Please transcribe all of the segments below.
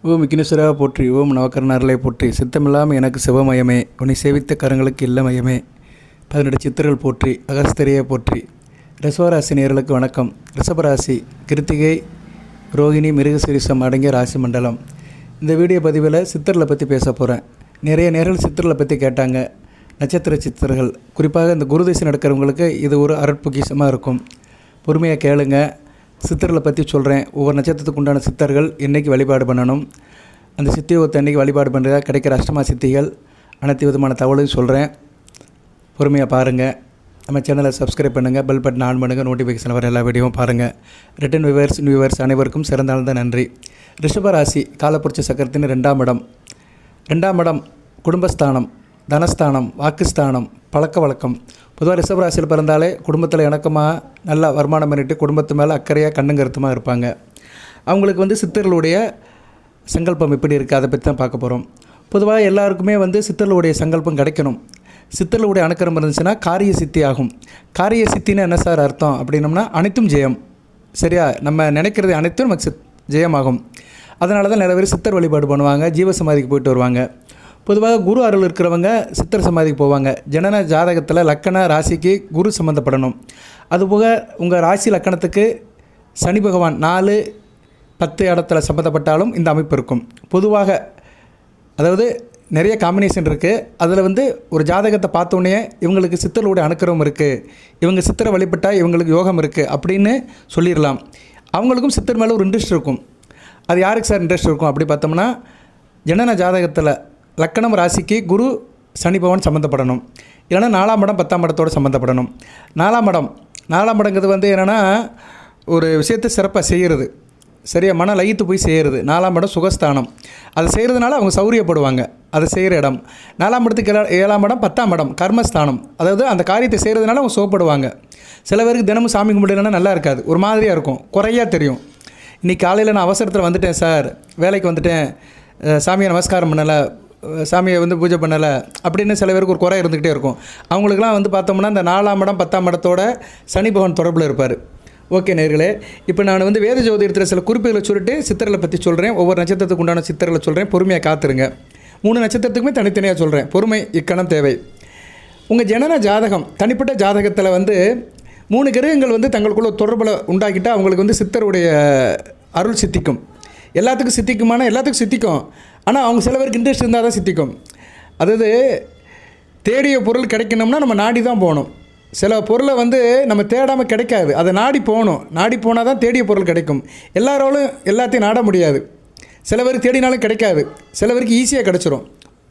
ஓம் விக்னேஸ்வரா போற்றி, ஓம் நவக்கரனார்களை போற்றி, சித்தமில்லாமல் எனக்கு சிவமயமே, உன்னை சேவித்த கரங்களுக்கு இல்லமயமே, 18 சித்தர்கள் போற்றி, அகஸ்தரியை போற்றி. ரிஷபராசி நேயர்களுக்கு வணக்கம். ரிஷபராசி கிருத்திகை, ரோகிணி, மிருகசீரிஷம் அடங்கிய ராசி மண்டலம். இந்த வீடியோ பதிவில் சித்தர்களை பற்றி பேச போகிறேன். நிறைய நேர்கள் சித்தர்களை பற்றி கேட்டாங்க. நட்சத்திர சித்தர்கள், குறிப்பாக இந்த குருதிசை நடக்கிறவங்களுக்கு இது ஒரு அருட்பொக்கிஷமாக இருக்கும். பொறுமையாக கேளுங்க. சித்தர்களை பற்றி சொல்கிறேன். ஒவ்வொரு நட்சத்திரத்துக்கு உண்டான சித்தர்கள் என்றைக்கு வழிபாடு பண்ணணும், அந்த சித்தியோகத்தை அன்றைக்கி வழிபாடு பண்ணுறதா கிடைக்கிற அஷ்டமா சித்திகள், அனைத்து விதமான தகவலையும் சொல்கிறேன். பொறுமையாக பாருங்கள். நம்ம சேனலை சப்ஸ்கிரைப் பண்ணுங்கள், பெல் பட்டன் ஆன் பண்ணுங்கள், நோட்டிஃபிகேஷன் வர எல்லா வீடியோவும் பாருங்கள். ரிட்டன் வியூவர்ஸ் அனைவருக்கும் சிறந்தாழ்ந்த நன்றி. ரிஷபராசி காலப்புரட்சி சக்கரத்தின் 2ஆம் இடம். 2ஆம் இடம் குடும்பஸ்தானம், தனஸ்தானம், வாக்குஸ்தானம், பழக்க வழக்கம். பொதுவாக ரிஷபராசியில் பிறந்தாலே குடும்பத்தில் இணக்கமாக நல்லா வருமானம் பண்ணிட்டு குடும்பத்து மேலே அக்கறையாக கண்ணுங்கருத்துமாக இருப்பாங்க. அவங்களுக்கு சித்தர்களுடைய சங்கல்பம் எப்படி இருக்குது அதை பற்றி தான் பார்க்க போகிறோம். பொதுவாக எல்லாருக்குமே சித்தர்களுடைய சங்கல்பம் கிடைக்கணும். சித்தர்களுடைய அணுக்கரம் இருந்துச்சுன்னா காரிய சித்தி ஆகும். காரிய சித்தின்னு என்ன சார் அர்த்தம் அப்படின்னம்னா அனைத்தும் ஜெயம். சரியா? நம்ம நினைக்கிறது அனைத்தும் நமக்கு ஜெயமாகும். அதனால தான் நிறைய பேர் சித்தர் வழிபாடு பண்ணுவாங்க, ஜீவசமாதிக்கு போயிட்டு வருவாங்க. பொதுவாக குரு அருள் இருக்கிறவங்க சித்தர் சமாதிக்கு போவாங்க. ஜனன ஜாதகத்தில் லக்கண ராசிக்கு குரு சம்மந்தப்படணும். அதுபோக உங்கள் ராசி லக்கணத்துக்கு சனி பகவான் 4, 10 இடத்துல சம்மந்தப்பட்டாலும் இந்த அமைப்பு இருக்கும். பொதுவாக அதாவது நிறைய காம்பினேஷன் இருக்குது. அதில் ஒரு ஜாதகத்தை பார்த்தோன்னே இவங்களுக்கு சித்தர்களுடைய அணுக்கரம் இருக்குது, இவங்க சித்தரை வழிபட்டால் இவங்களுக்கு யோகம் இருக்குது அப்படின்னு சொல்லிடலாம். அவங்களுக்கும் சித்தர் மேலே ஒரு இன்ட்ரெஸ்ட் இருக்கும். அது யாருக்கு சார் இன்ட்ரெஸ்ட் இருக்கும் அப்படி பார்த்தோம்னா, ஜனன ஜாதகத்தில் லக்கணம் ராசிக்கு குரு சனி பகவான் சம்மந்தப்படணும். இல்லைனா 4ஆம் இடம் 10ஆம் இடத்தோடு சம்மந்தப்படணும். 4ஆம் இடங்கிறது என்னென்னா ஒரு விஷயத்தை சிறப்பாக செய்கிறது. சரியா? மன லயித்து போய் செய்கிறது. 4ஆம் இடம் சுகஸ்தானம். அதை செய்கிறதுனால அவங்க சௌரியப்படுவாங்க. அதை செய்கிற இடம் 4ஆம் இடத்துக்கு 7ஆம் இடம் 10ஆம் இடம் கர்மஸ்தானம். அதாவது அந்த காரியத்தை செய்கிறதுனால அவங்க சுகப்படுவாங்க. சில பேருக்கு தினமும் சாமி கும்பிடலைன்னா நல்லா இருக்காது, ஒரு மாதிரியாக இருக்கும், குறையாக தெரியும். இன்றைக்கி காலையில் நான் அவசரத்தில் வந்துட்டேன் சார், வேலைக்கு வந்துட்டேன், சாமியை நமஸ்காரம் பண்ணலை, சாமியை பூஜை பண்ணலை அப்படின்னு சில பேருக்கு ஒரு குறை இருந்துக்கிட்டே இருக்கும். அவங்களுக்குலாம் பார்த்தோம்னா இந்த 4ஆம் இடம் 10ஆம் இடத்தோட சனி பகவான் தொடர்பில் இருப்பார். ஓகே நேர்களே, இப்போ நான் வேத ஜோதிடத்தில் சில குறிப்புகளை சொல்லிட்டு சித்தர்களை பற்றி சொல்கிறேன். ஒவ்வொரு நட்சத்திரத்துக்கு உண்டான சித்தர்களை சொல்கிறேன். பொறுமையாக காத்துருங்க. 3 நட்சத்திரத்துக்குமே தனித்தனியாக சொல்கிறேன். பொறுமை இக்கணம் தேவை. உங்கள் ஜனன ஜாதகம், தனிப்பட்ட ஜாதகத்தில் 3 கிரகங்கள் தங்களுக்குள்ள தொடர்பில் உண்டாக்கிட்டால் அவங்களுக்கு சித்தருடைய அருள் சித்திக்கும். எல்லாத்துக்கும் சித்திக்கும். ஆனால் அவங்க சில பேருக்கு இன்ட்ரெஸ்ட் இருந்தால் தான் சித்திக்கும். அதாவது தேடிய பொருள் கிடைக்கணும்னா நம்ம நாடி தான் போகணும். சில பொருளை நம்ம தேடாமல் கிடைக்காது, அதை நாடி போகணும். நாடி போனால் தான் தேடிய பொருள் கிடைக்கும். எல்லாரோடும் எல்லாத்தையும் நாட முடியாது. சில பேருக்கு தேடினாலும் கிடைக்காது, சில பேருக்கு ஈஸியாக கிடச்சிரும்,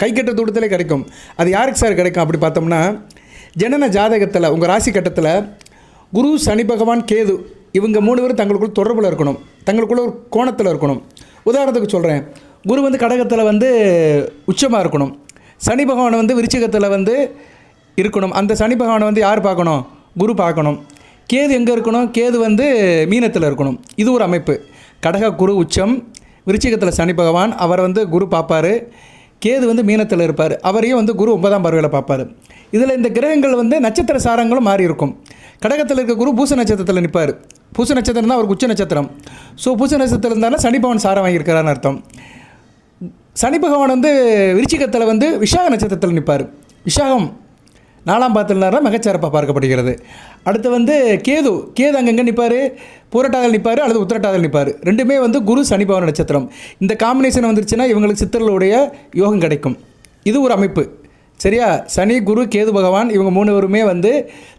கை கட்ட தூரத்திலே கிடைக்கும். அது யாருக்கு சார் கிடைக்கும் அப்படி பார்த்தோம்னா, ஜனன ஜாதகத்தில் உங்கள் ராசி கட்டத்தில் குரு சனி பகவான் கேது இவங்க 3 பேரும் தங்களுக்குள்ள தொடர்பில் இருக்கணும், தங்களுக்குள்ள ஒரு கோணத்தில் இருக்கணும். உதாரணத்துக்கு சொல்கிறேன், குரு கடகத்தில் உச்சமாக இருக்கணும், சனி பகவான் விருச்சிகத்தில் இருக்கணும். அந்த சனி பகவானை யார் பார்க்கணும்? குரு பார்க்கணும். கேது எங்கே இருக்கணும்? கேது மீனத்தில் இருக்கணும். இது ஒரு அமைப்பு. கடக குரு உச்சம், விருச்சிகத்தில் சனி பகவான், அவர் குரு பார்ப்பார். கேது மீனத்தில் இருப்பார், அவரையும் குரு 9ஆம் பார்வையில் பார்ப்பார். இதில் இந்த கிரகங்கள் நட்சத்திர சாரங்களும் மாறி இருக்கும். கடகத்தில் இருக்க குரு பூச நட்சத்திரத்தில் நிற்பார். பூச நட்சத்திரம் தான் அவருக்கு உச்ச நட்சத்திரம். ஸோ பூச நட்சத்திரம் இருந்தாலும் சனி பகவான் சாரம் வாங்கியிருக்கிறான்னு அர்த்தம். சனி பகவான் விருச்சிகத்தில் விஷாக நட்சத்திரத்தில் நிற்பார். விஷாகம் 4ஆம் பாதத்தில்னா மிகச்சிறப்பாக பார்க்கப்படுகிறது. அடுத்து கேது அங்கங்கே நிற்பார், பூரட்டாதல் நிற்பார் அல்லது உத்திரட்டாதல் நிற்பார். ரெண்டுமே குரு சனி பகவான் நட்சத்திரம். இந்த காம்பினேஷன் வந்துருச்சுன்னா இவங்களுக்கு சித்தர்களுடைய யோகம் கிடைக்கும். இது ஒரு அமைப்பு. சரியா? சனி குரு கேது பகவான் இவங்க 3 பேருமே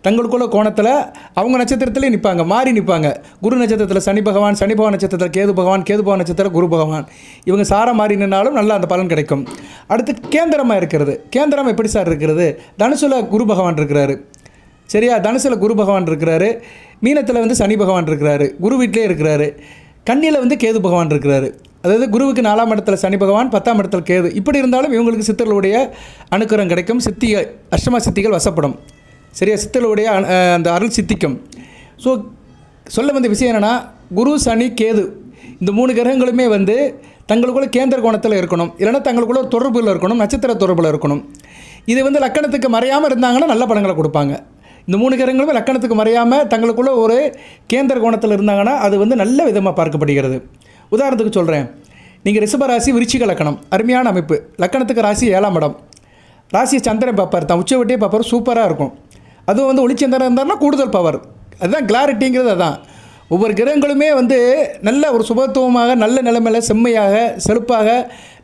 தங்களுக்குள்ள கோணத்தில் அவங்க நட்சத்திரத்திலே நிற்பாங்க, மாறி நிற்பாங்க. குரு நட்சத்திரத்தில் சனி பகவான் நட்சத்திரத்தில் கேது பகவான் நட்சத்திரம் குரு பகவான். இவங்க சாரம் மாறி நின்னாலும் நல்லா அந்த பலன் கிடைக்கும். அடுத்து கேந்திரமாக இருக்கிறது. கேந்திரம் எப்படி சார் இருக்கிறது? தனுசுல குரு பகவான் இருக்கிறாரு. சரியா? தனுசுல குரு பகவான் இருக்கிறாரு. மீனத்தில் சனி பகவான் இருக்கிறாரு. குரு வீட்டிலே இருக்கிறாரு. கன்னியில் கேது பகவான் இருக்கிறாரு. அதாவது குருவுக்கு 4ஆம் இடத்துல சனி பகவான், 10ஆம் இடத்துல கேது. இப்படி இருந்தாலும் இவங்களுக்கு சித்தர்களுடைய அனுக்கிரம் கிடைக்கும். அஷ்டமா சித்திகள் வசப்படும். சரியா? சித்தர்களுடைய அந்த அருள் சித்திக்கும். ஸோ சொல்ல வந்த விஷயம் என்னென்னா, குரு சனி கேது இந்த 3 கிரகங்களுமே தங்களுக்குள்ள கேந்திர கோணத்தில் இருக்கணும், இல்லைன்னா தங்களுக்குள்ள ஒரு தொடர்பில் இருக்கணும், நட்சத்திர தொடர்பில் இருக்கணும். இது லக்கணத்துக்கு மறையாமல் இருந்தாங்கன்னா நல்ல பலன்களை கொடுப்பாங்க. இந்த 3 கிரகங்களுமே லக்கணத்துக்கு மறையாமல் தங்களுக்குள்ள ஒரு கேந்திர கோணத்தில் இருந்தாங்கன்னா அது நல்ல விதமாக பார்க்கப்படுகிறது. உதாரணத்துக்கு சொல்கிறேன், நீங்கள் ரிஷப ராசி விருச்சிக லக்கணம், அருமையான அமைப்பு. லக்கணத்துக்கு ராசி 7ஆம் இடம். ராசியை சந்திரன் பார்ப்பார், தான் உச்சவட்டியே பார்ப்பார், சூப்பராக இருக்கும். அதுவும் வந்து ஒளிச்சந்திரன் இருந்தார்னா கூடுதல் பவர். அதுதான் கிளாரிட்டிங்கிறது. அதுதான் ஒவ்வொரு கிரகங்களுமே வந்து நல்ல ஒரு சுபத்துவமாக, நல்ல நிலைமையில் செம்மையாக செழுப்பாக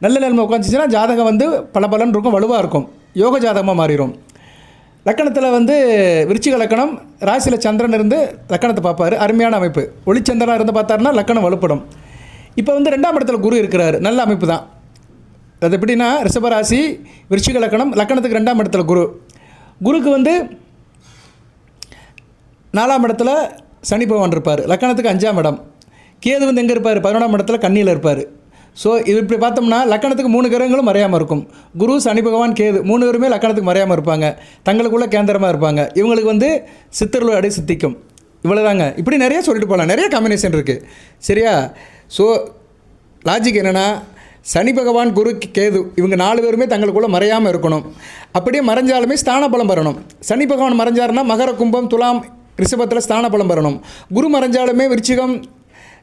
நல்ல நிலைமை உட்காந்துச்சுன்னா ஜாதகம் வந்து பலன் இருக்கும், வலுவாக இருக்கும், யோக ஜாதகமாக மாறிடும். லக்கணத்தில் வந்து விருச்சிக லக்கணம், ராசியில் சந்திரன் இருந்து லக்கணத்தை பார்ப்பார், அருமையான அமைப்பு. ஒளிச்சந்திரனாக இருந்து பார்த்தாருன்னா லக்கணம் வலுப்படும். இப்போ வந்து 2ஆம் இடத்துல குரு இருக்கிறார், நல்ல அமைப்பு தான். அது எப்படின்னா ரிஷபராசி விருச்சிக லக்கணம், லக்கணத்துக்கு 2ஆம் இடத்துல குரு. குருக்கு வந்து 4ஆம் இடத்துல சனி பகவான் இருப்பார், லக்கணத்துக்கு 5ஆம் இடம். கேது வந்து எங்கே இருப்பார்? 11ஆம் இடத்துல கன்னியில் இருப்பார். ஸோ இது இப்படி பார்த்தோம்னா லக்கணத்துக்கு 3 கிரகங்களும் மறையாமல் இருக்கும். குரு, சனி பகவான், கேது 3 பேருமே லக்கணத்துக்கு மறையாமல் இருப்பாங்க, தங்களுக்குள்ள கேந்திரமாக இருப்பாங்க. இவங்களுக்கு வந்து சித்தர்கள் அடி சித்திக்கும். இவ்வளோதாங்க. இப்படி நிறைய சொல்லிட்டு போகலாம், நிறைய காம்பினேஷன் இருக்குது. சரியா? ஸோ லாஜிக் என்னென்னா, சனி பகவான், குரு, கேது இவங்க 4 பேருமே தங்களுக்குள்ளே மறையாமல் இருக்கணும். அப்படியே மறைஞ்சாலுமே ஸ்தான பலம் வரணும். சனி பகவான் மறைஞ்சாருன்னா மகர, கும்பம், துலாம், ரிஷபத்தில் ஸ்தான பலம் வரணும். குரு மறைஞ்சாலுமே விருச்சிகம்,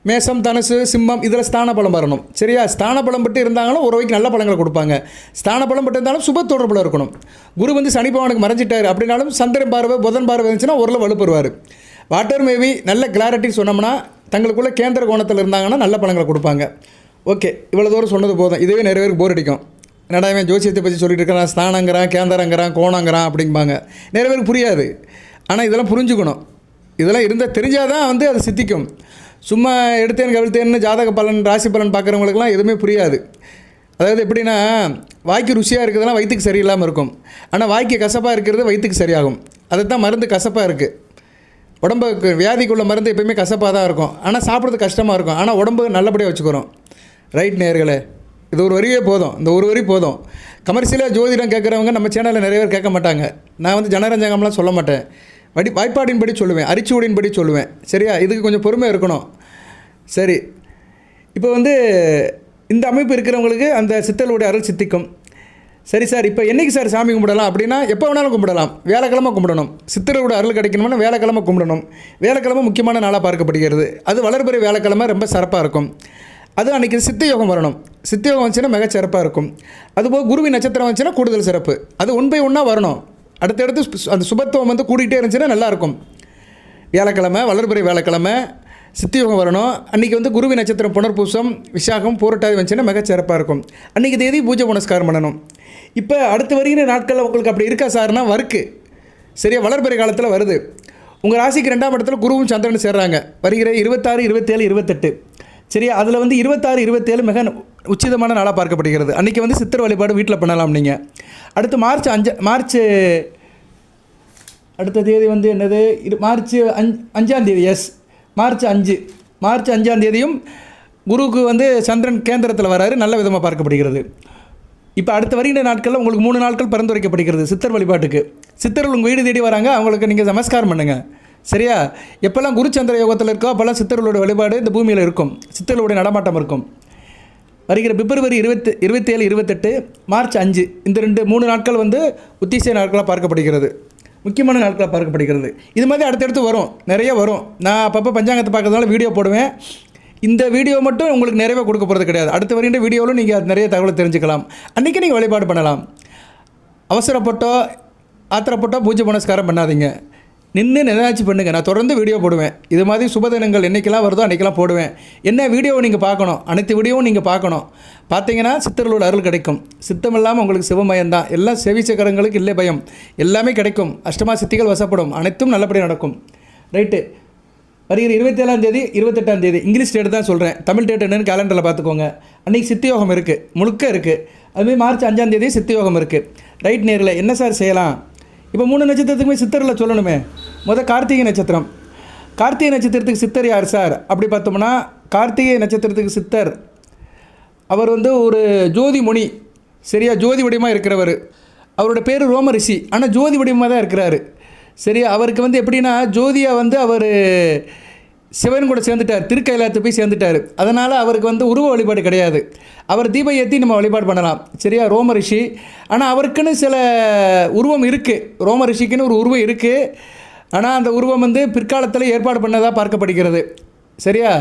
மேசம், தனுசு, சிம்மம் இதில் ஸ்தான பலம் வரணும். சரியா? ஸ்தான பலம் பட்டு இருந்தாலும் ஒரு வகைக்கு நல்ல பலங்களை கொடுப்பாங்க. ஸ்தான பலம் பட்டு இருந்தாலும் சுப தொடர்பில் இருக்கணும். குரு வந்து சனி பகவானுக்கு மறைஞ்சிட்டார் அப்படின்னாலும் சந்திரன் பார்வை, புதன் பார்வை இருந்துச்சுன்னா ஓரளவு வலுப்பெறுவார். வாட்டர் மேபி நல்ல கிளாரிட்டி சொன்னோம்னா தங்களுக்குள்ள கேந்திர கோணத்தில் இருந்தாங்கன்னா நல்ல பலங்களை கொடுப்பாங்க. ஓகே, இவ்வளோ தூரம் சொன்னது போதும். இதுவே நிறைய பேருக்கு போர் அடிக்கும். என்னடா இவன் ஜோசியத்தை பற்றி சொல்லிட்டு இருக்கிறான், ஸ்தானங்கிறான், கேந்திரங்கிறான், கோணங்கிறான் அப்படிம்பாங்க. நிறைய பேருக்கு புரியாது. ஆனால் இதெல்லாம் புரிஞ்சுக்கணும். இதெல்லாம் இருந்தால் தெரிஞ்சால் தான் வந்து அது சித்திக்கும். சும்மா எடுத்தேன் கவிழ்த்தேன்னு ஜாதக பலன், ராசி பலன் பார்க்குறவங்களுக்குலாம் எதுவுமே புரியாது. அதாவது எப்படின்னா, வாய்க்கு ருசியாக இருக்கிறதுலாம் வயிற்றுக்கு சரியில்லாமல் இருக்கும், ஆனால் வாய்க்கு கசப்பாக இருக்கிறது வயிற்றுக்கு சரியாகும். அதை தான் மருந்து கசப்பாக இருக்குது. உடம்புக்கு வியாதிக்குள்ள மருந்து எப்போயுமே கசப்பாக தான் இருக்கும், ஆனால் சாப்பிட்றது கஷ்டமாக இருக்கும், ஆனால் உடம்பு நல்லபடியாக வச்சுக்கிறோம். ரைட் நேயர்களே, இது ஒரு வரியே போதும், இந்த ஒரு வரி போதும். கமர்ஷியலாக ஜோதிடம் கேட்குறவங்க நம்ம சேனலில் நிறைய பேர் கேட்க மாட்டாங்க. நான் வந்து ஜனரஞ்சகம்லாம் சொல்ல மாட்டேன், வாய்ப்பாடின்படி சொல்லுவேன், அரிச்சுவடின்படி சொல்லுவேன். சரியா? இதுக்கு கொஞ்சம் பொறுமை இருக்கணும். சரி, இப்போ வந்து இந்த அமைப்பு இருக்கிறவங்களுக்கு அந்த சித்தர்களுடைய அருள் சித்திக்கும். சரி சார், இப்போ என்றைக்கு சார் சாமி கும்பிடலாம் அப்படின்னா, எப்போ வேணாலும் கும்பிடலாம். வியாழக்கிழமை கும்பிடணும். சித்தர்களோட அருள் கிடைக்கணும்னா வியாழக்கிழமை கும்பிடணும். வியாழக்கிழமை முக்கியமான நாளாக பார்க்கப்படுகிறது. அது வளர்பிறை வியாழக்கிழமை ரொம்ப சிறப்பாக இருக்கும். அது அன்றைக்கி சித்த யோகம் வரணும். சித்த யோகம் வந்துச்சுன்னா மிகச்சிறப்பாக இருக்கும். அதுபோக குருவி நட்சத்திரம் வந்துச்சுன்னா கூடுதல் சிறப்பு. அது ஒன் பை ஒன்னாக வரணும். அடுத்தடுத்து அந்த சுபத்துவம் வந்து கூட்டிகிட்டே இருந்துச்சுன்னா நல்லாயிருக்கும். வியாழக்கிழமை, வளர்பிறை வியாழக்கிழமை சித்தியோகம் வரணும். அன்றைக்கி வந்து குருவி நட்சத்திரம், புனர்பூசம், விசாகம், பூரட்டாதி வந்துச்சுன்னா மிகச்சிறப்பாக இருக்கும். அன்றைக்கி தேதி பூஜை புனஸ்காரம் பண்ணணும். இப்போ அடுத்து வருகிற நாட்களில் உங்களுக்கு அப்படி இருக்கா சார்னா வருக்கு. சரியா? வளர்பிறை காலத்தில் வருது. உங்கள் ராசிக்கு 2ஆம் இடத்துல குருவும் சந்திரனும் சேர்றாங்க. வருகிற 26, 27, 28. சரியா? அதில் வந்து 26, 27 மிக உச்சிதமான நாளாக பார்க்கப்படுகிறது. அன்றைக்கி வந்து சித்தர் வழிபாடு வீட்டில் பண்ணலாம் நீங்கள். அடுத்து மார்ச் அடுத்த தேதி வந்து என்னது? மார்ச் 5ஆம் தேதி. எஸ், மார்ச் 5ஆம் தேதியும் குருவுக்கு வந்து சந்திரன் கேந்திரத்தில் வராரு, நல்ல விதமாக பார்க்கப்படுகிறது. இப்போ அடுத்த வருகின்ற நாட்களில் உங்களுக்கு 3 நாட்கள் பரிந்துரைக்கப்படுகிறது சித்தர் வழிபாட்டுக்கு. சித்தர்கள் உங்கள் வீடு தேடி வராங்க, அவங்களுக்கு நீங்கள் நமஸ்காரம் பண்ணுங்கள். சரியா? எப்போல்லாம் குருச்சந்திர யோகத்தில் இருக்கோ அப்போல்லாம் சித்தர்களுடைய வழிபாடு இந்த பூமியில் இருக்கும், சித்தர்களுடைய நடமாட்டம் இருக்கும். வருகிற பிப்ரவரி 27, 28, மார்ச் 5 இந்த 3 நாட்கள் வந்து உத்திசை நாட்களாக பார்க்கப்படுகிறது, முக்கியமான நாட்களாக பார்க்கப்படுகிறது. இது மாதிரி அடுத்தடுத்து வரும், நிறைய வரும். நான் அப்பப்போ பஞ்சாங்கத்தை பார்க்கறதுனால வீடியோ போடுவேன். இந்த வீடியோ மட்டும் உங்களுக்கு நிறைவே கொடுக்க போகிறது கிடையாது. அடுத்து வருகின்ற வீடியோவிலும் நீங்கள் நிறைய தகவலை தெரிஞ்சுக்கலாம். அன்றைக்கி நீங்கள் வழிபாடு பண்ணலாம். அவசரப்பட்டோ ஆத்திரப்பட்டோ பூஜை புனஸ்காரம் பண்ணாதீங்க. நின்று நினைச்சு பண்ணுங்கள். நான் தொடர்ந்து வீடியோ போடுவேன். இது மாதிரி சுபதினங்கள் என்றைக்கெல்லாம் வருதோ அன்றைக்கெல்லாம் போடுவேன். என்ன வீடியோவை நீங்கள் பார்க்கணும், அனைத்து வீடியோவும் நீங்கள் பார்க்கணும். பார்த்தீங்கன்னா சித்தர்களோட அருள் கிடைக்கும். சித்தம் இல்லாமல் உங்களுக்கு சிவமயம் தான். எல்லாம் செவிச்சக்கரங்களுக்கு இல்லை பயம், எல்லாமே கிடைக்கும். அஷ்டமா சித்திகள் வசப்படும், அனைத்தும் நல்லபடியாக நடக்கும். ரைட்டு. வருகிற 27ஆம் தேதி, 28ஆம் தேதி இங்கிலீஷ் டேட்டு தான் சொல்கிறேன், தமிழ் டேட் என்னென்னு கேலண்டரில் பார்த்துக்கோங்க. அன்றைக்கி சித்தியோகம் இருக்குது, முழுக்க இருக்குது. அதுமாதிரி மார்ச் 5ஆம் தேதி சித்தியோகம் இருக்குது. ரைட் நேரில் என்ன சார் செய்யலாம்? இப்போ 3 நட்சத்திரத்துக்குமே சித்தரில் சொல்லணுமே. கார்த்திகை நட்சத்திரம். கார்த்திகை நட்சத்திரத்துக்கு சித்தர் யார் சார் அப்படி பார்த்தோம்னா, கார்த்திகை நட்சத்திரத்துக்கு சித்தர் அவர் வந்து ஒரு ஜோதி முனி. சரியா? ஜோதி வடிவமாக இருக்கிறவர். அவரோட பேர் ரோம ரிஷி, ஆனால் ஜோதி வடிவமாக தான் இருக்கிறாரு. சரியா? அவருக்கு வந்து எப்படின்னா, ஜோதியை வந்து அவர் சிவன் கூட சேர்ந்துட்டார், திருக்கைலாயத்தை போய் சேர்ந்துட்டார். அதனால் அவருக்கு வந்து உருவ வழிபாடு கிடையாது. அவர் தீபம் ஏற்றி நம்ம வழிபாடு பண்ணலாம். சரியா? ரோம ரிஷி. ஆனால் அவருக்குன்னு சில உருவம் இருக்குது. ரோம ரிஷிக்குன்னு ஒரு உருவம் இருக்குது. ஆனால் அந்த உருவம் வந்து பிற்காலத்தில் ஏற்பாடு பண்ணதாக பார்க்கப்படுகிறது. சரியா?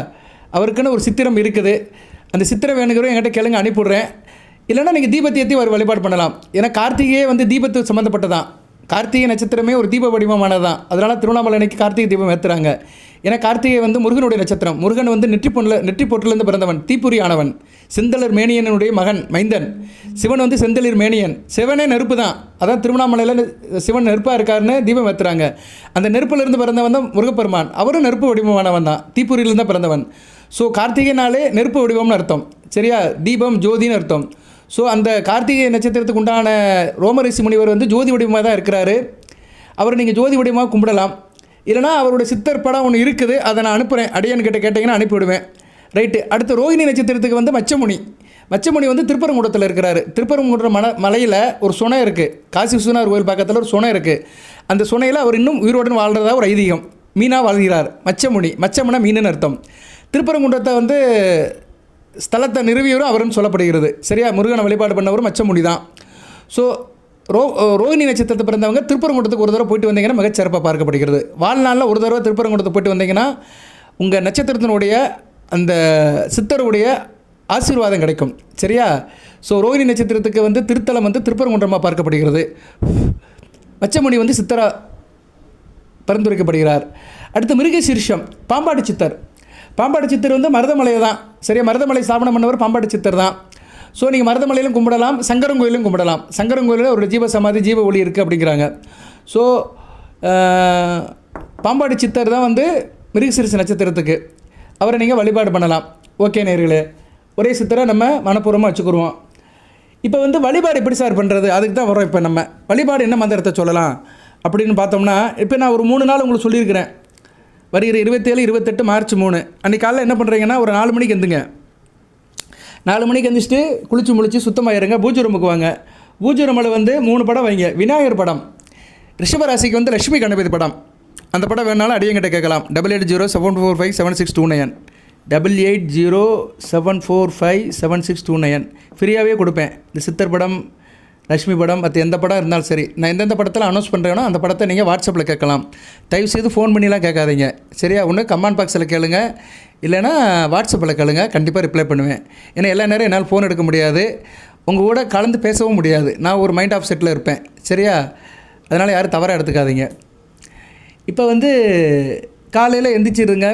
அவருக்குன்னு ஒரு சித்திரம் இருக்குது. அந்த சித்திரை வேணுங்கிறோம் என்கிட்ட கேளுங்க, அனுப்பிவிட்றேன். இல்லைனா நீங்கள் தீபத்தை ஏற்றி ஒரு வழிபாடு பண்ணலாம். ஏன்னா கார்த்திகையே வந்து தீபத்துக்கு சம்மந்தப்பட்டதான். கார்த்திகை நட்சத்திரமே ஒரு தீப வடிவமானது தான். அதனால் திருவண்ணாமலை அன்னைக்கு கார்த்திகை தீபம் ஏற்றுறாங்க. ஏன்னா கார்த்திகை வந்து முருகனுடைய நட்சத்திரம். முருகன் வந்து நெற்றி பொட்டிலேருந்து பிறந்தவன், தீப்புரி ஆனவன், செந்தளிர் மேனியனுடைய மகன், மைந்தன். சிவன் வந்து செந்தளிர் மேனியன். சிவனே நெருப்பு தான். அதான் திருவண்ணாமலையில் சிவன் நெருப்பாக இருக்காருன்னு தீபம் ஏற்றுறாங்க. அந்த நெருப்பிலிருந்து பிறந்தவன் தான் முருகப்பெருமான். அவரும் நெருப்பு வடிவமானவன் தான், தீப்புரியிலிருந்து தான் பிறந்தவன். ஸோ கார்த்திகைனாலே நெருப்பு வடிவம்னு அர்த்தம். சரியா? தீபம் ஜோதின்னு அர்த்தம். ஸோ அந்த கார்த்திகை நட்சத்திரத்துக்கு உண்டான ரோமரிஷி முனிவர் வந்து ஜோதி வடிவமாக தான் இருக்கிறாரு. அவரை நீங்கள் ஜோதி வடிவமாக கும்பிடலாம். இல்லைனா அவருடைய சித்தர் படம் ஒன்று இருக்குது, அதை நான் அனுப்புகிறேன். அடியன்கிட்ட கேட்டிங்கன்னா அனுப்பிவிடுவேன். ரைட்டு. அடுத்து ரோகிணி நட்சத்திரத்துக்கு வந்து மச்சமுனி வந்து திருப்பரங்குன்றத்தில் இருக்கிறாரு. திருப்பரங்குன்ற மலையில் ஒரு சுனை இருக்குது. காசி விஸ்வநாதர் கோயில் பக்கத்தில் ஒரு சுனை இருக்குது. அந்த சுனையில் அவர் இன்னும் உயிரோடு வாழ்கிறதா ஒரு ஐதீகம். மீனாக வாழ்கிறார் மச்சம்னா மீனுன்னு அர்த்தம். திருப்பரங்குன்றத்தை வந்து ஸ்தலத்தை நிறுவியவரும் அவருன்னு சொல்லப்படுகிறது. சரியா? முருகனை வழிபாடு பண்ணவரும் மச்சமுனி தான். ஸோ ரோகிணி நட்சத்திரத்தை பிறந்தவங்க திருப்பரங்குன்றத்துக்கு ஒரு தடவை போயிட்டு வந்தீங்கன்னா மிகச்சிறப்பாக பார்க்கப்படுகிறது. வாழ்நாளில் ஒரு தடவை திருப்பரங்குன்றத்துக்கு போயிட்டு வந்தீங்கன்னா உங்கள் நட்சத்திரத்தினுடைய அந்த சித்தருடைய ஆசீர்வாதம் கிடைக்கும். சரியா? ஸோ ரோகிணி நட்சத்திரத்துக்கு வந்து திருத்தலம் வந்து திருப்பரங்குன்றமாக பார்க்கப்படுகிறது. மச்சமுனி வந்து சித்தரா பரிந்துரைக்கப்படுகிறார். அடுத்து மிருகசீர்ஷம் பாம்பாட்டி சித்தர் வந்து மருதமலையை தான். சரியா? மருதமலை ஸ்தாபனம் பண்ணவர் பாம்பாட்டி சித்தர் தான். ஸோ நீங்கள் மருதமலையிலும் கும்பிடலாம், சங்கரங்கோயிலும் கும்பிடலாம். சங்கரங்கோயிலில் ஒரு ஜீவ சமாதி, ஜீவ ஒளி இருக்குது அப்படிங்கிறாங்க. ஸோ பாம்பாட்டி சித்தர் தான் வந்து மிருகசீரிஷ நட்சத்திரத்துக்கு. அவரை நீங்கள் வழிபாடு பண்ணலாம். ஓகே நேயர்களே, ஒரே சித்தரை நம்ம மனப்பூர்வமாக வச்சுக்கிடுவோம். இப்போ வந்து வழிபாடு எப்படி சார் பண்ணுறது, அதுக்கு தான் வரோம். இப்போ நம்ம வழிபாடு என்ன மந்திரத்தை சொல்லலாம் அப்படின்னு பார்த்தோம்னா, இப்போ நான் ஒரு 3 நாள் உங்களுக்கு சொல்லியிருக்கிறேன். வருகிற 27, 28 மார்ச் 3 அன்றைக்கி காலையில் என்ன பண்ணுறீங்கன்னா, ஒரு 4 மணிக்கு எந்துங்க. 4 மணிக்கு எந்திரிச்சிட்டு குளிச்சு முழிச்சு சுத்தமாயிருங்க. பூஜை ரூமுக்கு வாங்க. பூஜை ரூமில் வந்து 3 படம் வைங்க. விநாயகர் படம், ரிஷபராசிக்கு வந்து லட்சுமி கணபதி படம். அந்த படம் வேணாலும் அடியங்கிட்ட கேட்கலாம். 8807457629 8807457629 ஃப்ரீயாகவே கொடுப்பேன். இந்த சித்தர் படம், லட்சுமி படம், மற்ற எந்த படம் இருந்தாலும் சரி. நான் எந்தெந்த படத்தில் அனௌன்ஸ் பண்ணுறேனோ அந்த படத்தை நீங்கள் வாட்ஸ்அப்பில் கேட்கலாம். தயவுசெய்து ஃபோன் பண்ணிலாம் கேட்காதீங்க. சரியா? ஒன்று கமெண்ட் பாக்ஸில் கேளுங்க, இல்லைனா வாட்ஸ்அப்பில் கேளுங்க. கண்டிப்பாக ரிப்ளை பண்ணுவேன். ஏன்னா எல்லா நேரம் என்னால் ஃபோன் எடுக்க முடியாது, உங்கள் கூட கலந்து பேசவும் முடியாது. நான் ஒரு மைண்ட் ஆஃப் செட்டில் இருப்பேன். சரியா? அதனால் யாரும் தவறாக எடுத்துக்காதீங்க. இப்போ வந்து காலையில் எந்திரிச்சிருங்க,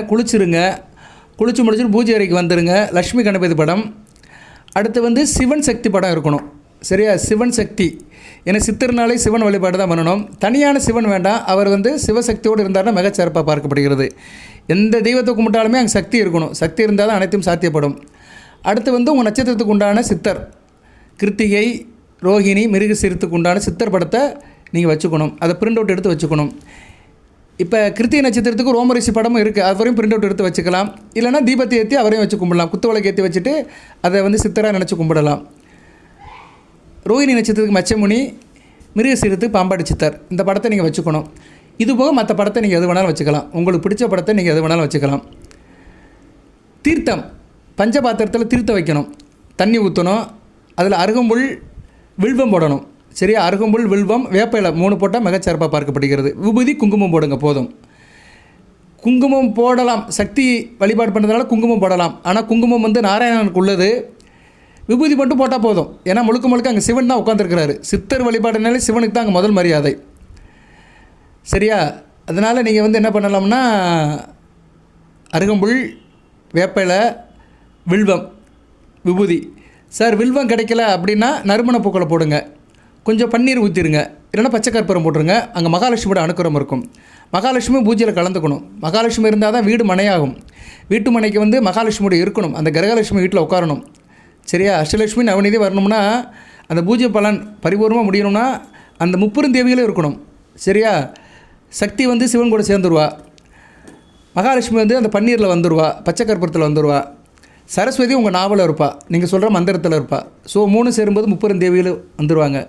குளிச்சு முடிச்சுட்டு பூஜை அறைக்கு வந்துடுங்க. லட்சுமி கணபதி படம், அடுத்து வந்து சிவன் சக்தி படம் இருக்கணும். சரியா? சிவன் சக்தி. ஏன்னா சித்தர்னாலே சிவன் வழிபாடு தான் பண்ணணும். தனியான சிவன் வேண்டாம். அவர் வந்து சிவசக்தியோடு இருந்தார்னா மிகச்சிறப்பாக பார்க்கப்படுகிறது. எந்த தெய்வத்தை கும்பிட்டாலுமே அங்கே சக்தி இருக்கணும். சக்தி இருந்தால் தான் அனைத்தும் சாத்தியப்படும். அடுத்து வந்து உங்கள் நட்சத்திரத்துக்கு உண்டான சித்தர், கிருத்திகை, ரோகிணி, மிருகசீரிஷத்துக்கு உண்டான சித்தர் படத்தை நீங்கள் வச்சுக்கணும். அதை பிரிண்ட் அவுட் எடுத்து வச்சுக்கணும். இப்போ கிருத்திகை நட்சத்திரத்துக்கு ரோமரிஷி படமும் இருக்குது. அது வரையும் பிரிண்ட் அவுட் எடுத்து வச்சுக்கலாம். இல்லைனா தீபத்தை ஏற்றி அவரையும் வச்சு கும்பிடலாம். குத்துவிளக்கு ஏற்றி வச்சுட்டு அதை வந்து சித்தராக நினச்சி கும்பிடலாம். ரோகிணி நட்சத்திரத்துக்கு மச்சமுனி, மிருகசீரிஷத்துக்கு பாம்பாட்டி சித்தர். இந்த படத்தை நீங்கள் வச்சுக்கணும். இது போக மற்ற படத்தை நீங்கள் எது வேணாலும் வச்சுக்கலாம். உங்களுக்கு பிடிச்ச படத்தை நீங்கள் எது வேணாலும் வச்சுக்கலாம். தீர்த்தம், பஞ்சபாத்திரத்தில் தீர்த்தம் வைக்கணும். தண்ணி ஊற்றணும். அதில் அருகம்புல், வில்வம் போடணும். சரியா? அருகம்புல், வில்வம், வேப்பையில் 3 போட்டால் மிகச்சிறப்பாக பார்க்கப்படுகிறது. விபூதி, குங்குமம் போடுங்க போதும். குங்குமம் போடலாம். சக்தி வழிபாடு பண்ணுறதுனால குங்குமம் போடலாம். ஆனால் குங்குமம் வந்து நாராயணனுக்கு உள்ளது. விபூதி மட்டும் போட்டால் போதும். ஏன்னா முழுக்க அங்கே சிவன் தான் உட்காந்துருக்கிறாரு. சித்தர் வழிபாடுனாலே சிவனுக்கு தான் அங்கே முதல் மரியாதை. சரியா? அதனால் நீங்கள் வந்து என்ன பண்ணலாம்னா, அருகம்புல், வேப்பையில், வில்வம், விபூதி. சார் வில்வம் கிடைக்கல அப்படின்னா நறுமண பூக்களை போடுங்க. கொஞ்சம் பன்னீர் ஊற்றிடுங்க. இல்லைனா பச்சை கற்பூரம் போட்டுருங்க. அங்கே மகாலட்சுமியோட அனுக்கிரம் இருக்கும். மகாலட்சுமி பூஜையில் கலந்துக்கணும். மகாலட்சுமி இருந்தால் தான் வீடு மனையாகும். வீட்டு மனைக்கு வந்து மகாலட்சுமியோட இருக்கணும். அந்த கிரகலட்சுமி வீட்டில் உட்காரணும். சரியா? அஷ்டலட்சுமி நவநீதி வரணும்னா, அந்த பூஜை பலன் பரிபூர்ணமாக முடியணும்னா அந்த 30 தேவிகளும் இருக்கணும். சரியா? சக்தி வந்து சிவன் கூட சேர்ந்துருவா. மகாலட்சுமி வந்து அந்த பன்னீரில் வந்துடுவா, பச்சை கற்பூரத்தில் வந்துடுவா. சரஸ்வதி உங்கள் நாவலில் இருப்பா, நீங்கள் சொல்கிற மந்திரத்தில் இருப்பா. ஸோ 3 சேரும்போது 30 தேவிகளும் வந்துடுவாங்க.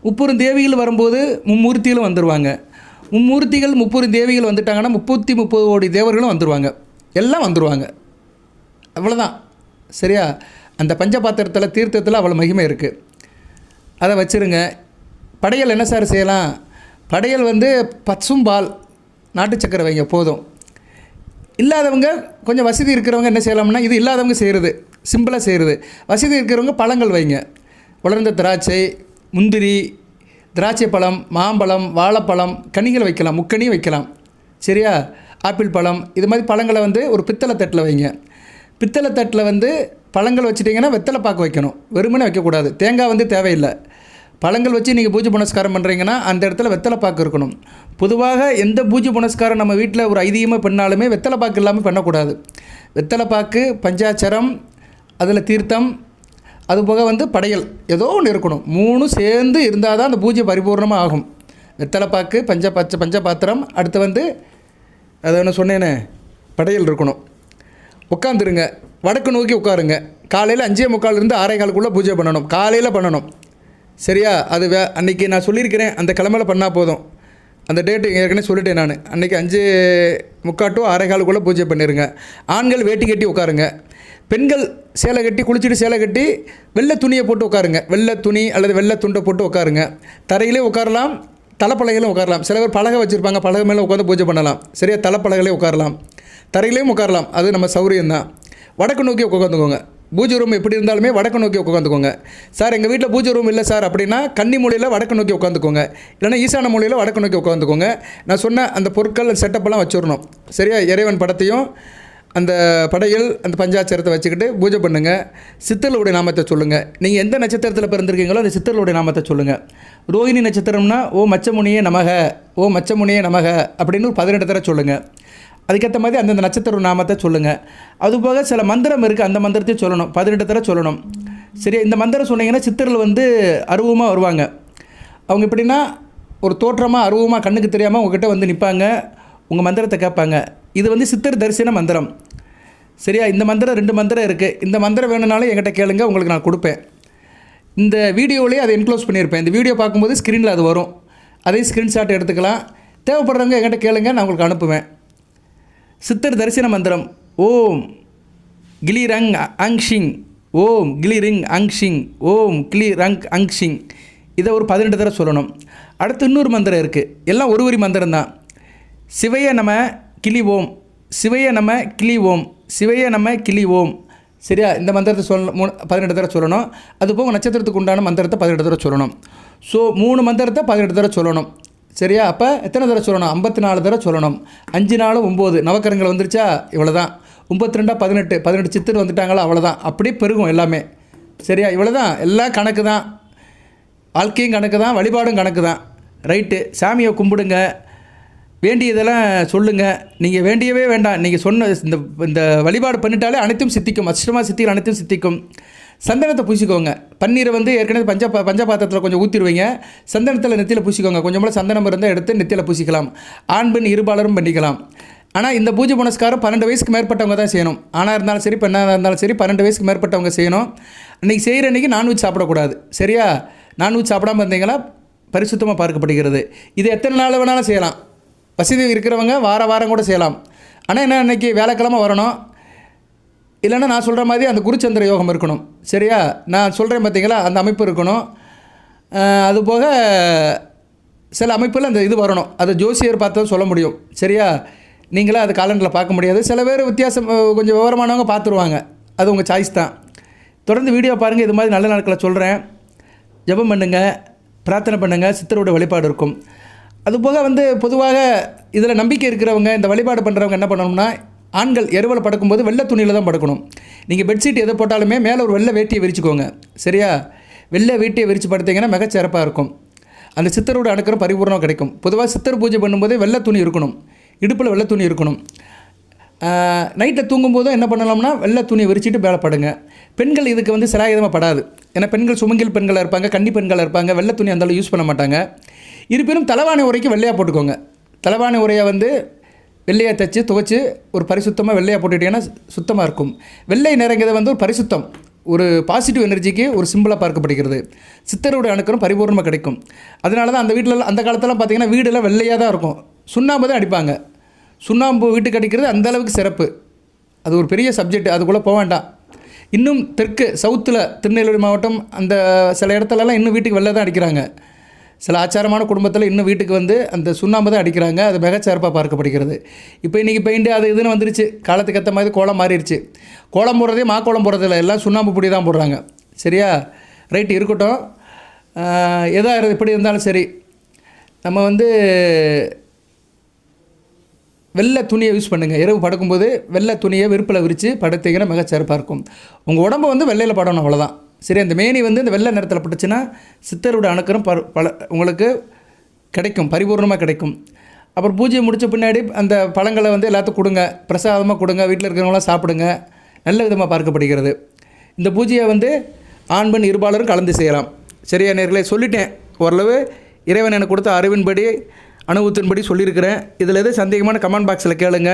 30 தேவிகள் வரும்போது மும்மூர்த்திகளும் வந்துடுவாங்க. மும்மூர்த்திகள் 30 தேவிகள் வந்துட்டாங்கன்னா 30 கோடி தேவர்களும் வந்துடுவாங்க. எல்லாம் வந்துடுவாங்க. அவ்வளோதான். சரியா? அந்த பஞ்சபாத்திரத்தில் தீர்த்தத்தில் அவ்வளோ மகிமை இருக்குது. அதை வச்சுருங்க. படையல் என்ன சார் செய்யலாம்? படையல் வந்து பசும்பால், நாட்டு சக்கரை வைங்க போதும். இல்லாதவங்க, கொஞ்சம் வசதி இருக்கிறவங்க என்ன செய்யலாம்னா, இது இல்லாதவங்க செய்கிறது, சிம்பிளாக செய்கிறது. வசதி இருக்கிறவங்க பழங்கள் வைங்க. வளர்ந்த திராட்சை, முந்திரி, திராட்சை பழம், மாம்பழம், வாழைப்பழம், கனிகள் வைக்கலாம், முக்கனி வைக்கலாம். சரியா? ஆப்பிள் பழம், இது மாதிரி பழங்களை வந்து ஒரு பித்தளை தட்டில் வைங்க. பித்தளை தட்டில் வந்து பழங்கள் வச்சுட்டிங்கன்னா வெத்தலை பாக்கு வைக்கணும், வெறுமனே வைக்கக்கூடாது. தேங்காய் வந்து தேவையில்லை. பழங்கள் வச்சு நீங்கள் பூஜை புனஸ்காரம் பண்ணுறீங்கன்னா அந்த இடத்துல வெத்தலை பாக்கு இருக்கணும். பொதுவாக எந்த பூஜை புனஸ்காரம் நம்ம வீட்டில் ஒரு ஐதீகமாக பண்ணாலுமே வெத்தலை பாக்கு இல்லாமல் பண்ணக்கூடாது. வெத்தலை பாக்கு, பஞ்சாச்சரம், அதில் தீர்த்தம், அதுபோக வந்து படையல் ஏதோ ஒன்று இருக்கணும். 3 சேர்ந்து இருந்தால் தான் அந்த பூஜை பரிபூர்ணமாக ஆகும். வெத்தலை பாக்கு, பஞ்சபாத்திரம், அடுத்து வந்து அதை ஒன்று சொன்னேனே படையல் இருக்கணும். உட்காந்துருங்க, வடக்கு நோக்கி உட்காருங்க. காலையில் 5:45 6:15 பூஜை பண்ணணும், காலையில் பண்ணணும். சரியா? அது அன்றைக்கி நான் சொல்லியிருக்கிறேன், அந்த கிழமையில் பண்ணால் போதும். அந்த டேட்டு ஏற்கனவே சொல்லிட்டேன் நான். அன்றைக்கி 5:45 to 6:15 பூஜை பண்ணிடுங்க. ஆண்கள் வேட்டி கட்டி உட்காருங்க. பெண்கள் சேலை கட்டி, குளிச்சுட்டு சேலை கட்டி வெள்ளை துணியை போட்டு உட்காருங்க. வெள்ளை துணி அல்லது வெள்ளை துண்டை போட்டு உட்காருங்க. தரையிலே உட்காரலாம், தலைப்பலகையிலும் உட்காரலாம். சில பேர் பலகை வச்சுருப்பாங்க, பலகை மேலே உட்காந்து பூஜை பண்ணலாம். சரியா? தலைப்பலகையிலே உட்காரலாம், தரையிலையும் உட்காரலாம். அது நம்ம சௌரியம்தான். வடக்கு நோக்கி உட்காந்துக்கோங்க. பூஜை ரூம் எப்படி இருந்தாலுமே வடக்கு நோக்கி உட்காந்துக்கோங்க. சார் எங்கள் வீட்டில் பூஜை ரூம் இல்லை சார் அப்படின்னா கன்னி மூலையில் வடக்கு நோக்கி உட்காந்துக்கோங்க, இல்லைனா ஈசான மூலையில் வடக்கு நோக்கி உட்காந்துக்கோங்க. நான் சொன்ன அந்த பொருட்கள் செட்டப்பெல்லாம் வச்சுடணும். சரியா? இறைவன் படத்தையும் அந்த படையில் அந்த பஞ்சாட்சரத்தை வச்சுக்கிட்டு பூஜை பண்ணுங்கள். சித்தர்களுடைய நாமத்தை சொல்லுங்கள். நீங்கள் எந்த நட்சத்திரத்தில் பிறந்திருக்கீங்களோ அந்த சித்தர்களுடைய நாமத்தை சொல்லுங்கள். ரோஹிணி நட்சத்திரம்னா ஓ மச்சமுனியே நமக, ஓ மச்சமுனியே நமக அப்படின்னு ஒரு 18 தடவை சொல்லுங்கள். அதுக்கேற்ற மாதிரி அந்தந்த நட்சத்திர நாமத்தை சொல்லுங்கள். அதுபோக சில மந்திரம் இருக்குது, அந்த மந்திரத்தையும் சொல்லணும், 18 தடவை சொல்லணும். சரியா? இந்த மந்திரம் சொன்னீங்கன்னா சித்தர்கள் வந்து அருவமாக வருவாங்க. அவங்க எப்படின்னா ஒரு தோற்றமாக அருவமாக கண்ணுக்கு தெரியாமல் உங்ககிட்ட வந்து நிற்பாங்க, உங்கள் மந்திரத்தை கேட்பாங்க. இது வந்து சித்தர் தரிசன மந்திரம். சரியா? இந்த மந்திரம் 2 மந்திரம் இருக்குது. இந்த மந்திரம் வேணும்னாலும் என்கிட்ட கேளுங்க, உங்களுக்கு நான் கொடுப்பேன். இந்த வீடியோவிலேயே அதை என்க்ளோஸ் பண்ணியிருப்பேன். இந்த வீடியோ பார்க்கும்போது ஸ்க்ரீனில் அது வரும், அதையும் ஸ்க்ரீன்ஷாட் எடுத்துக்கலாம். தேவைப்படுறவங்க என்கிட்ட கேளுங்க, நான் உங்களுக்கு அனுப்புவேன். சித்தர் தரிசன மந்திரம் ஓம் கிளி ரங் அங்ஷிங், ஓம் கிளி ரிங் அங்ஷிங், ஓம் கிளி ரங் அங்ஷிங். இதை ஒரு 18 தடவை சொல்லணும். அடுத்து இன்னொரு மந்திரம் இருக்குது, எல்லாம் ஒரு வரி மந்திரம் தான். சிவைய நம கிளி ஓம், சிவைய நம கிளி ஓம், சிவைய நம கிளி ஓம். சரியா? இந்த மந்திரத்தை 18 தடவை சொல்லணும். அதுபோக நட்சத்திரத்துக்கு உண்டான மந்திரத்தை 18 தடவை சொல்லணும். ஸோ 3 மந்திரத்தை 18 தடவை சொல்லணும். சரியா? அப்போ எத்தனை தடவை சொல்லணும்? 54 தடவை சொல்லணும். 5 4 9 நவக்கரங்கள் வந்துருச்சா? இவ்வளோ தான். 9 2 18 சித்தர் வந்துட்டாங்களா? அவ்வளோதான். அப்படியே பெருகும் எல்லாமே. சரியா? இவ்வளோ தான். எல்லாம் கணக்கு தான், வாழ்க்கையும் கணக்கு தான், வழிபாடும் கணக்கு தான். ரைட்டு. சாமியை கும்பிடுங்க, வேண்டியதெல்லாம் சொல்லுங்கள். நீங்கள் வேண்டியவே வேண்டாம், நீங்கள் சொன்ன இந்த வழிபாடு பண்ணிட்டாலே அனைத்தும் சித்திக்கும். அஷ்டமா சித்திகள் அனைத்தும் சித்திக்கும். சந்தனத்தை பூசிக்கோங்க. பன்னீரை வந்து ஏற்கனவே பஞ்சபாத்திரத்தில் கொஞ்சம் ஊற்றிடுவீங்க. சந்தனத்தில் நெத்தியில் பூசிக்கோங்க. கொஞ்சம் போல் சந்தனம் இருந்தால் எடுத்து நெத்தியில் பூசிக்கலாம். ஆண் பெண் இருபாலரும் பண்ணிக்கலாம். ஆனால் இந்த பூஜை புனஸ்காரம் 12 வயசுக்கு மேற்பட்டவங்க தான் செய்யணும். ஆணாக இருந்தாலும் சரி, பெண்ணாக இருந்தாலும் சரி, 12 வயசுக்கு மேற்பட்டவங்க செய்யணும். அன்றைக்கி செய்கிற அன்றைக்கி நான்வெஜ் சாப்பிடக்கூடாது. சரியா? நான்வெஜ் சாப்பிடாமல் இருந்தீங்கன்னா பரிசுத்தமாக பார்க்கப்படுகிறது. இது எத்தனை நாள் வேணாலும் செய்யலாம். வசதி இருக்கிறவங்க வாரம் கூட செய்யலாம். ஆனால் என்ன, அன்றைக்கி வேலைக்கிழமை வரணும், இல்லைன்னா நான் சொல்கிற மாதிரி அந்த குருச்சந்திர யோகம் இருக்கணும். சரியா? நான் சொல்கிறேன் பார்த்தீங்களா, அந்த அமைப்பு இருக்கணும். அதுபோக சில அமைப்பில் அந்த இது வரணும். அது ஜோசியர் பார்த்து தான் சொல்ல முடியும். சரியா? நீங்களே அது காலண்டரில் பார்க்க முடியாது. சில பேர் வித்தியாசம் கொஞ்சம் விவரமானவங்க பார்த்துருவாங்க. அது உங்கள் சாய்ஸ் தான். தொடர்ந்து வீடியோ பாருங்கள். இது மாதிரி நல்ல நாட்களை சொல்கிறேன். ஜெபம் பண்ணுங்கள், பிரார்த்தனை பண்ணுங்கள், சித்தருடைய வழிபாடு இருக்கும். அதுபோக வந்து பொதுவாக இதில் நம்பிக்கை இருக்கிறவங்க, இந்த வழிபாடு பண்ணுறவங்க என்ன பண்ணணும்னா, ஆண்கள் இரவில் படுக்கும்போது வெள்ளை துணியில் தான் படுக்கணும். நீங்கள் பெட்ஷீட் எதை போட்டாலுமே மேலே ஒரு வெள்ளை வேட்டியை விரிச்சுக்கோங்க. சரியா? வெள்ளை வேட்டியை விரித்து படுத்திங்கன்னா மிகச்சிறப்பாக இருக்கும். அந்த சித்தரோட அனுக்கிறம் பரிபூர்ணம் கிடைக்கும். பொதுவாக சித்தர் பூஜை பண்ணும்போதே வெள்ளை துணி இருக்கணும், இடுப்பில் வெள்ளை துணி இருக்கணும். நைட்டில் தூங்கும்போதும் என்ன பண்ணலாம்னா வெள்ளை துணியை விரிச்சிட்டு மேலே படுங்க. பெண்கள் இதுக்கு வந்து சிராயுதமாக படாது. ஏன்னா பெண்கள் சுமங்கல் பெண்களாக இருப்பாங்க, கன்னி பெண்களாக இருப்பாங்க, வெள்ளை துணி அந்தளவு யூஸ் பண்ண மாட்டாங்க. இருப்பினும் தலைவாணி உரைக்கு வெள்ளையாக போட்டுக்கோங்க. தலைவாணி உரையை வந்து வெள்ளையாக தைச்சி துவைச்சி ஒரு பரிசுத்தமாக வெள்ளையாக போட்டுக்கிட்டிங்கன்னா சுத்தமாக இருக்கும். வெள்ளை நிறங்கிறது வந்து ஒரு பரிசுத்தம், ஒரு பாசிட்டிவ் எனர்ஜிக்கு ஒரு சிம்பிளாக பார்க்கப்படுகிறது. சித்தருடைய அணுக்கரும் பரிபூர்ணமாக கிடைக்கும். அதனால தான் அந்த வீட்டில் அந்த காலத்திலலாம் பார்த்திங்கன்னா வீடெல்லாம் வெள்ளையாக தான் இருக்கும். சுண்ணாம்பு தான் அடிப்பாங்க. சுண்ணாம்பு வீட்டுக்கு அடிக்கிறது அந்தளவுக்கு சிறப்பு. அது ஒரு பெரிய சப்ஜெக்ட், அதுக்குள்ளே போக வேண்டாம். இன்னும் தெற்கு சவுத்தில் திருநெல்வேலி மாவட்டம் அந்த சில இடத்துலலாம் இன்னும் வீட்டுக்கு வெள்ளை தான் அடிக்கிறாங்க. சில ஆச்சாரமான குடும்பத்தில் இன்னும் வீட்டுக்கு வந்து அந்த சுண்ணாம்பு தான் அடிக்கிறாங்க. அது மிகச்சிறப்பாக பார்க்கப்படுகிறது. இப்போ இன்றைக்கி பெயிண்ட்டு அது இதுன்னு வந்துருச்சு. காலத்துக்கு ஏற்ற மாதிரி கோலம் மாறிடுச்சு. கோலம் போடுறதே கோலம் போடுறதில்ல, எல்லாம் சுண்ணாம்பு பொடி தான் போடுறாங்க. சரியா? ரைட்டு, இருக்கட்டும். எதாக எப்படி இருந்தாலும் சரி, நம்ம வந்து வெள்ளை துணியை யூஸ் பண்ணுங்கள். இரவு படுக்கும்போது வெள்ளை துணியை விருப்பில் விரித்து படுத்தீங்கன்னா மிகச்சிறப்பாக இருக்கும். உங்கள் உடம்பு வந்து வெள்ளையில் படணும், அவ்வளோதான். சரி, அந்த மேனி வந்து இந்த வெள்ளை நிறத்தில் பட்டுச்சுன்னா சித்தரோட அணுக்கரம் உங்களுக்கு கிடைக்கும், பரிபூர்ணமாக கிடைக்கும். அப்புறம் பூஜையை முடித்த பின்னாடி அந்த பழங்களை வந்து எல்லாத்துக்கும் கொடுங்க, பிரசாதமாக கொடுங்க, வீட்டில் இருக்கிறவங்களாம் சாப்பிடுங்க. நல்ல விதமாக பார்க்கப்படுகிறது. இந்த பூஜையை வந்து ஆண் பெண் இருபாலரும் கலந்து செய்யலாம். சரியா நேர்களே? சொல்லிட்டேன் ஓரளவு. இறைவன் எனக்கு கொடுத்த அறிவின்படி அனுபவத்தின்படி சொல்லியிருக்கிறேன். இதில் எது சந்தேகமான கமெண்ட் பாக்ஸில் கேளுங்க.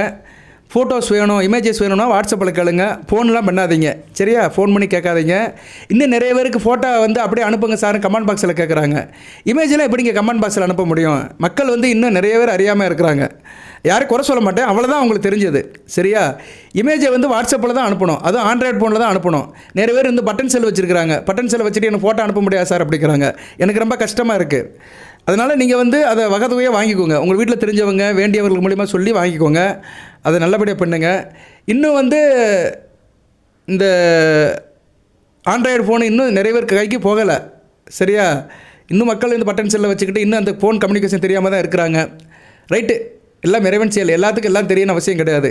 ஃபோட்டோஸ் வேணும், இமேஜஸ் வேணும்னா வாட்ஸ்அப்பில் கேளுங்க. ஃபோன்லாம் பண்ணாதீங்க. சரியா? ஃபோன் பண்ணி கேட்காதீங்க. இன்னும் நிறைய பேருக்கு ஃபோட்டோ வந்து அப்படியே அனுப்புங்க சார் கமெண்ட் பாக்ஸில் கேட்குறாங்க. இமேஜெலாம் எப்படிங்க கமெண்ட் பாக்ஸில் அனுப்ப முடியும்? மக்கள் வந்து இன்னும் நிறைய பேர் அறியாமல் இருக்கிறாங்க. யாரும் குறை சொல்ல மாட்டேன், அவ்வளோதான் அவங்களுக்கு தெரிஞ்சது. சரியா? இமேஜை வந்து வாட்ஸ்அப்பில் தான் அனுப்பணும், அதுவும் ஆண்ட்ராய்டு ஃபோனில் தான் அனுப்பணும். நிறைய பேர் வந்து பட்டன் செல் வச்சுருக்காங்க. பட்டன் செல் வச்சுட்டு எனக்கு ஃபோட்டோ அனுப்ப முடியாது சார் அப்படிங்கிறாங்க. எனக்கு ரொம்ப கஷ்டமாக இருக்குது. அதனால் நீங்கள் வந்து அதை வகையாக வாங்கிக்கோங்க. உங்கள் வீட்டில் தெரிஞ்சவங்க வேண்டியவர்கள் மூலிமா சொல்லி வாங்கிக்கோங்க. அதை நல்லபடியாக பண்ணுங்க. இன்னும் வந்து இந்த ஆண்ட்ராய்டு ஃபோனு இன்னும் நிறைய பேர் கைக்கு போகலை. சரியா? இன்னும் மக்கள் இந்த பட்டன் செல்லை வச்சுக்கிட்டு இன்னும் அந்த ஃபோன் கம்யூனிகேஷன் தெரியாமல் தான் இருக்கிறாங்க. ரைட்டு, எல்லாம் இறைவன் செயல். எல்லாத்துக்கும் எல்லாம் தெரியணும் அவசியம் கிடையாது.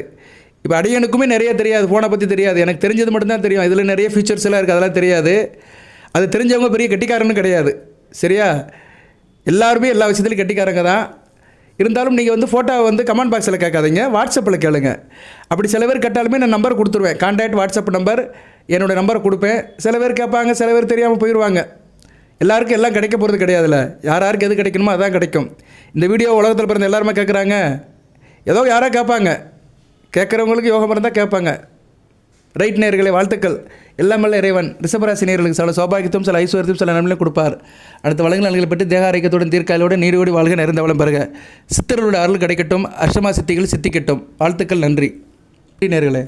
இப்போ அடியனுக்குமே நிறைய தெரியாது, ஃபோனை பற்றி தெரியாது. எனக்கு தெரிஞ்சது மட்டும்தான் தெரியும். இதில் நிறைய ஃபீச்சர்ஸ் எல்லாம் இருக்குது, அதெல்லாம் தெரியாது. அது தெரிஞ்சவங்க பெரிய கெட்டிக்காரன்னு கிடையாது. சரியா? எல்லாருமே எல்லா விஷயத்துலையும் கெட்டிக்காரங்க தான். இருந்தாலும் நீங்கள் வந்து ஃபோட்டோவை வந்து கமெண்ட் பாக்ஸில் கேட்காதீங்க, வாட்ஸ்அப்பில் கேளுங்க. அப்படி சில பேர் கேட்டாலுமே நான் நம்பர் கொடுத்துருவேன். கான்டாக்ட் வாட்ஸ்அப் நம்பர், என்னோடய நம்பரை கொடுப்பேன். சில பேர் கேட்பாங்க, சில பேர் தெரியாமல் போயிடுவாங்க. எல்லாருக்கும் எல்லாம் கிடைக்க போகிறது கிடையாதுல்ல. யாருக்கு எது கிடைக்கணுமோ அதான் கிடைக்கும். இந்த வீடியோ உலகத்தில் பிறந்த எல்லாருமே கேட்குறாங்க. ஏதோ யாரோ கேட்பாங்க, கேட்குறவங்களுக்கு யோகம் இருந்தால் கேட்பாங்க. ரைட் நேயர்களே, வாழ்த்துக்கள். எல்லாமல்ல இறைவன் ரிஷபராசி நேயர்களுக்கு சில சௌபாகியத்தும் சில ஐஸ்வர்யத்தையும் சில நன்மையும் கொடுப்பார். அடுத்த வளங்கள் நல்களை பெற்று தேக ஆரோக்கியத்துடன் தீர்க்காயோடு நீரோடி வாழ்க நிறைந்த வளம் பெறுக. சித்தர்களுடைய அருள் கிடைக்கட்டும், அஷ்டமா சித்திகள் சித்திக்கட்டும். வாழ்த்துக்கள். நன்றி நேயர்களே.